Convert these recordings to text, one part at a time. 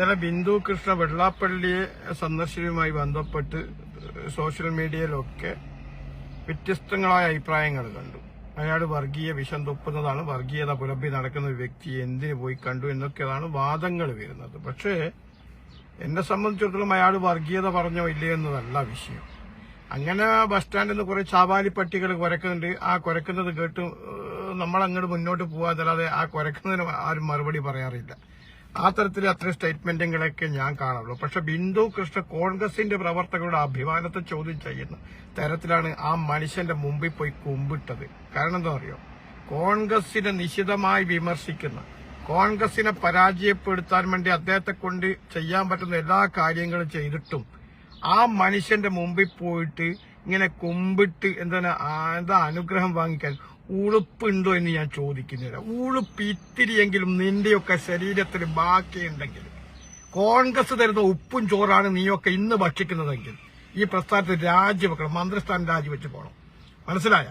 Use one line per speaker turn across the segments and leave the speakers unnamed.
ഇന്നലെ ബിന്ദു കൃഷ്ണ വെള്ളാപ്പള്ളിയെ സന്ദർശനവുമായി ബന്ധപ്പെട്ട് സോഷ്യൽ മീഡിയയിലൊക്കെ വ്യത്യസ്തങ്ങളായ അഭിപ്രായങ്ങൾ കണ്ടു. അയാൾ വർഗീയ വിഷം തുപ്പുന്നതാണ്, വർഗീയത പുലമ്പി നടക്കുന്ന ഒരു വ്യക്തി എന്തിനു പോയി കണ്ടു എന്നൊക്കെയാണ് വാദങ്ങൾ വരുന്നത്. പക്ഷേ എന്നെ സംബന്ധിച്ചിടത്തോളം അയാൾ വർഗീയത പറഞ്ഞോ ഇല്ലേ എന്നതല്ല വിഷയം. അങ്ങനെ ബസ് സ്റ്റാൻഡിൽ നിന്ന് കുറെ ചാവാലി പട്ടികൾ കുരക്കുന്നുണ്ട്. ആ കുരക്കുന്നത് കേട്ട് നമ്മളങ്ങോട്ട് മുന്നോട്ട് പോകാതല്ലാതെ ആ കുരക്കുന്നതിന് ആരും മറുപടി പറയാറില്ല. ആ തരത്തിൽ അത്ര സ്റ്റേറ്റ്മെന്റുകളൊക്കെ ഞാൻ കാണുള്ളൂ. പക്ഷെ ബിന്ദു കൃഷ്ണ കോൺഗ്രസിന്റെ പ്രവർത്തകരുടെ അഭിമാനത്തെ ചോദ്യം ചെയ്യുന്ന തരത്തിലാണ് ആ മനുഷ്യന്റെ മുമ്പിൽ പോയി കുമ്പിട്ടത്. കാരണം എന്താ അറിയോ, കോൺഗ്രസിനെ നിശിതമായി വിമർശിക്കുന്ന, കോൺഗ്രസിനെ പരാജയപ്പെടുത്താൻ വേണ്ടി അദ്ദേഹത്തെ കൊണ്ട് ചെയ്യാൻ പറ്റുന്ന എല്ലാ കാര്യങ്ങളും ചെയ്തിട്ടും ആ മനുഷ്യന്റെ മുമ്പിൽ പോയിട്ട് ഇങ്ങനെ കുമ്പിട്ട് എന്താ അനുഗ്രഹം വാങ്ങിക്കാൻ ഉളുപ്പുണ്ടോ എന്ന് ഞാൻ ചോദിക്കുന്നില്ല. ഉളുപ്പ് ഇത്തിരിയെങ്കിലും നിന്റെയൊക്കെ ശരീരത്തിൽ ബാക്കിയുണ്ടെങ്കിൽ, കോൺഗ്രസ് തരുന്ന ഉപ്പും ചോറാണ് നീയൊക്കെ ഇന്ന് ഭക്ഷിക്കുന്നതെങ്കിൽ ഈ പ്രസ്ഥാനത്ത് രാജിവെക്കണം, മന്ത്രിസ്ഥാനം രാജിവെച്ച് പോകണം. മനസ്സിലായ?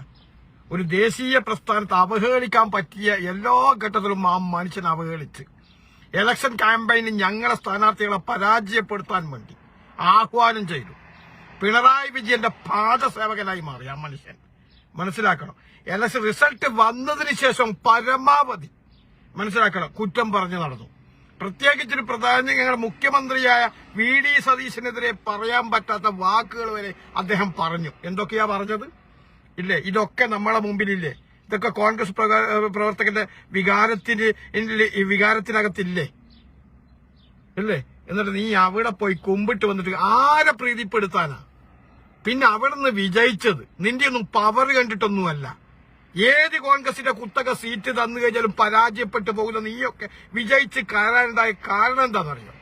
ഒരു ദേശീയ പ്രസ്ഥാനത്ത് അവഹേളിക്കാൻ പറ്റിയ എല്ലാ ഘട്ടത്തിലും ആ മനുഷ്യനെ അവഹേളിച്ച് ഇലക്ഷൻ ക്യാമ്പയിനിൽ ഞങ്ങളെ സ്ഥാനാർത്ഥികളെ പരാജയപ്പെടുത്താൻ വേണ്ടി ആഹ്വാനം ചെയ്തു. പിണറായി വിജയന്റെ പാദസേവകനായി മാറി ആ മനുഷ്യൻ. മനസ്സിലാക്കണം. ഇലക്ഷൻ റിസൾട്ട് വന്നതിന് ശേഷം പരമാവധി മനസ്സിലാക്കണം കുറ്റം പറഞ്ഞു നടന്നു. പ്രത്യേകിച്ചൊരു പ്രധാന ഞങ്ങളുടെ മുഖ്യമന്ത്രിയായ VD സതീശനെതിരെ പറയാൻ പറ്റാത്ത വാക്കുകൾ വരെ അദ്ദേഹം പറഞ്ഞു. എന്തൊക്കെയാ പറഞ്ഞത്? ഇല്ലേ, ഇതൊക്കെ നമ്മളെ മുമ്പിലില്ലേ? ഇതൊക്കെ കോൺഗ്രസ് പ്രവർത്തകന്റെ വികാരത്തിനകത്തില്ലേ? ഇല്ലേ? എന്നിട്ട് നീ അവിടെ പോയി കുമ്പിട്ട് വന്നിട്ട് ആരെ പ്രീതിപ്പെടുത്താനാ? പിന്നെ അവിടെ നിന്ന് വിജയിച്ചത് നിന്റെ ഒന്നും പവർ കണ്ടിട്ടൊന്നുമല്ല. ഏത് കോൺഗ്രസിന്റെ കുത്തക സീറ്റ് തന്നു കഴിഞ്ഞാലും പരാജയപ്പെട്ടു പോകുന്ന നീയൊക്കെ വിജയിച്ച് കയറാനുണ്ടായ കാരണം എന്താണെന്നറിയോ?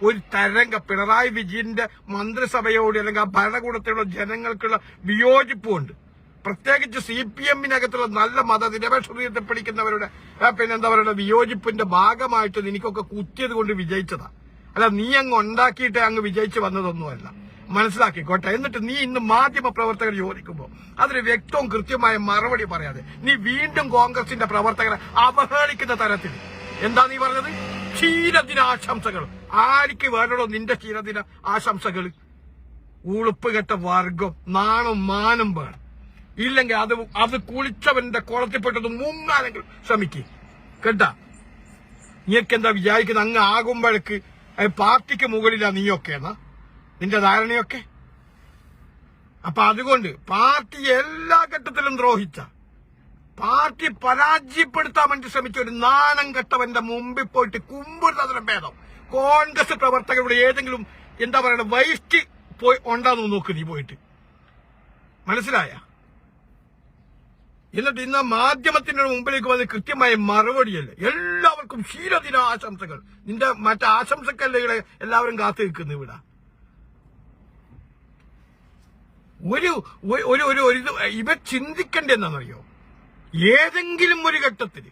ഒരു തരംഗ പിണറായി വിജയന്റെ മന്ത്രിസഭയോട് അല്ലെങ്കിൽ ആ ഭരണകൂടത്തിലുള്ള ജനങ്ങൾക്കുള്ള വിയോജിപ്പുണ്ട്. പ്രത്യേകിച്ച് CPM-നകത്തുള്ള നല്ല മതനിരപേക്ഷതയെ പിടിക്കുന്നവരുടെ പിന്നെന്താ പറയുക വിയോജിപ്പിന്റെ ഭാഗമായിട്ട് നിനക്കൊക്കെ കുത്തിയത് കൊണ്ട് വിജയിച്ചതാ. അല്ല, നീ അങ്ങ് ഉണ്ടാക്കിയിട്ട് അങ്ങ് വിജയിച്ച് വന്നതൊന്നുമല്ല. മനസ്സിലാക്കിക്കോട്ടെ. എന്നിട്ട് നീ ഇന്ന് മാധ്യമ പ്രവർത്തകർ ചോദിക്കുമ്പോൾ അതിന് വ്യക്തവും കൃത്യമായ മറുപടി പറയാതെ നീ വീണ്ടും കോൺഗ്രസിന്റെ പ്രവർത്തകരെ അവഹേളിക്കുന്ന തരത്തിൽ എന്താ നീ പറഞ്ഞത്? ക്ഷീരദിനാശംസകൾ. ആർക്ക് വേണോ നിന്റെ ക്ഷീരദിന ആശംസകൾ? ഉളുപ്പ് കെട്ട വർഗം, നാണും മാനും വേണം. ഇല്ലെങ്കിൽ അത് കുളിച്ചവന്റെ കുളത്തിൽപ്പെട്ടത് മുങ്ങാനെങ്കിലും ശ്രമിക്കും കേട്ടാ. നീയൊക്കെ എന്താ വിചാരിക്കുന്നത്? അങ്ങ് ആകുമ്പോഴേക്ക് പാർട്ടിക്ക് മുകളിലാ നീയൊക്കെ എന്നാ നിന്റെ ധാരണയൊക്കെ. അപ്പൊ അതുകൊണ്ട് പാർട്ടി എല്ലാ ഘട്ടത്തിലും ദ്രോഹിച്ച, പാർട്ടി പരാജയപ്പെടുത്താൻ വേണ്ടി ശ്രമിച്ച ഒരു നാണം കെട്ടവന്റെ മുമ്പിൽ പോയിട്ട് കുമ്പിടുന്നതിന് ഭേദം കോൺഗ്രസ് പ്രവർത്തകരുടെ ഏതെങ്കിലും എന്താ പറയുക വൈസ്റ്റ് പോയി ഉണ്ടാന്ന് നോക്ക് നീ പോയിട്ട്. മനസ്സിലായ? എന്നിട്ട് ഇന്ന് മാധ്യമത്തിന്റെ മുമ്പിലേക്ക് വന്ന് കൃത്യമായ മറുപടിയല്ലേ? എല്ലാവർക്കും ക്ഷീരദിന ആശംസകൾ. നിന്റെ മറ്റേ ആശംസക്കല്ലേ എല്ലാവരും കാത്തു നിൽക്കുന്നു ഇവിടെ. ഇവ ചിന്തിക്കേണ്ടെന്നറിയോ? ഏതെങ്കിലും ഒരു ഘട്ടത്തിൽ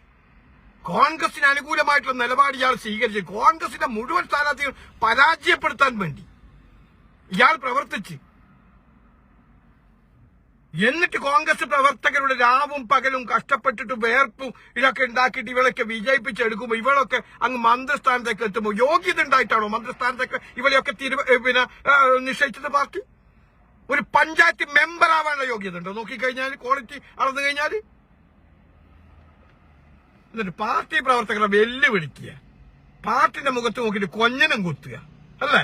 കോൺഗ്രസിന് അനുകൂലമായിട്ടുള്ള നിലപാട് ഇയാൾ സ്വീകരിച്ച് കോൺഗ്രസിന്റെ മുഴുവൻ സ്ഥാനാർത്ഥികൾ പരാജയപ്പെടുത്താൻ വേണ്ടി ഇയാൾ പ്രവർത്തിച്ച്, എന്നിട്ട് കോൺഗ്രസ് പ്രവർത്തകരുടെ രാവും പകലും കഷ്ടപ്പെട്ടിട്ട് വേർപ്പും ഇതൊക്കെ ഉണ്ടാക്കിയിട്ട് ഇവളൊക്കെ വിജയിപ്പിച്ചെടുക്കുമ്പോൾ ഇവളൊക്കെ അങ്ങ് മന്ത്രിസ്ഥാനത്തേക്ക് എത്തുമ്പോൾ യോഗ്യത ഉണ്ടായിട്ടാണോ മന്ത്രിസ്ഥാനത്തേക്ക് ഇവളെയൊക്കെ നിശ്ചയിച്ചത് പാർട്ടി? ഒരു പഞ്ചായത്ത് മെമ്പർ ആവാനുള്ള യോഗ്യത ഉണ്ടോ നോക്കിക്കഴിഞ്ഞാൽ, ക്വാളിറ്റി അളന്നു കഴിഞ്ഞാൽ? എന്നിട്ട് പാർട്ടി പ്രവർത്തകരെ വെല്ലുവിളിക്കുക, പാർട്ടിന്റെ മുഖത്ത് നോക്കിയിട്ട് കൊഞ്ഞനം കുത്തുക അല്ലേ?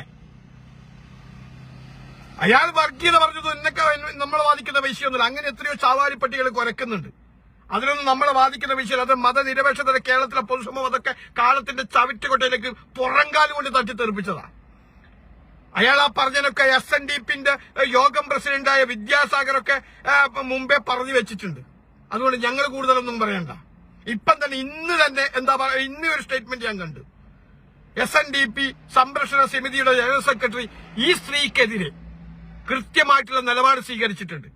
അയാൾ വർഗീയത പറഞ്ഞത് എന്നൊക്കെ നമ്മളെ വാദിക്കുന്ന വിഷയമൊന്നുമില്ല. അങ്ങനെ എത്രയോ ചാവാരിപ്പട്ടികൾ കുരക്കുന്നുണ്ട്. അതിലൊന്നും നമ്മളെ വാദിക്കുന്ന വിഷയം അത് മതനിരപേക്ഷത കേരളത്തിലെ പൊതുസമൂഹം അതൊക്കെ കാലത്തിന്റെ ചവിറ്റുകൊട്ടയിലേക്ക് പുറങ്കാല് കൊണ്ട് തട്ടിത്തെറിപ്പിച്ചതാ. അയാൾ ആ പറഞ്ഞതിനൊക്കെ SNDP-ന്റെ യോഗം പ്രസിഡന്റായ വിദ്യാസാഗറൊക്കെ മുമ്പേ പറഞ്ഞു വെച്ചിട്ടുണ്ട്. അതുകൊണ്ട് ഞങ്ങൾ കൂടുതലൊന്നും പറയണ്ട. ഇപ്പം തന്നെ ഇന്ന് തന്നെ എന്താ പറയുക, ഇന്ന് ഒരു സ്റ്റേറ്റ്മെന്റ് ഞാൻ കണ്ടു. SNDP സംരക്ഷണ സമിതിയുടെ ജനറൽ സെക്രട്ടറി ഈ സ്ത്രീക്കെതിരെ കൃത്യമായിട്ടുള്ള നിലപാട് സ്വീകരിച്ചിട്ടുണ്ട്.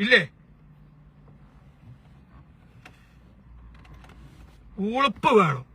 ഇല്ലേ? ഉളുപ്പ് വേണം.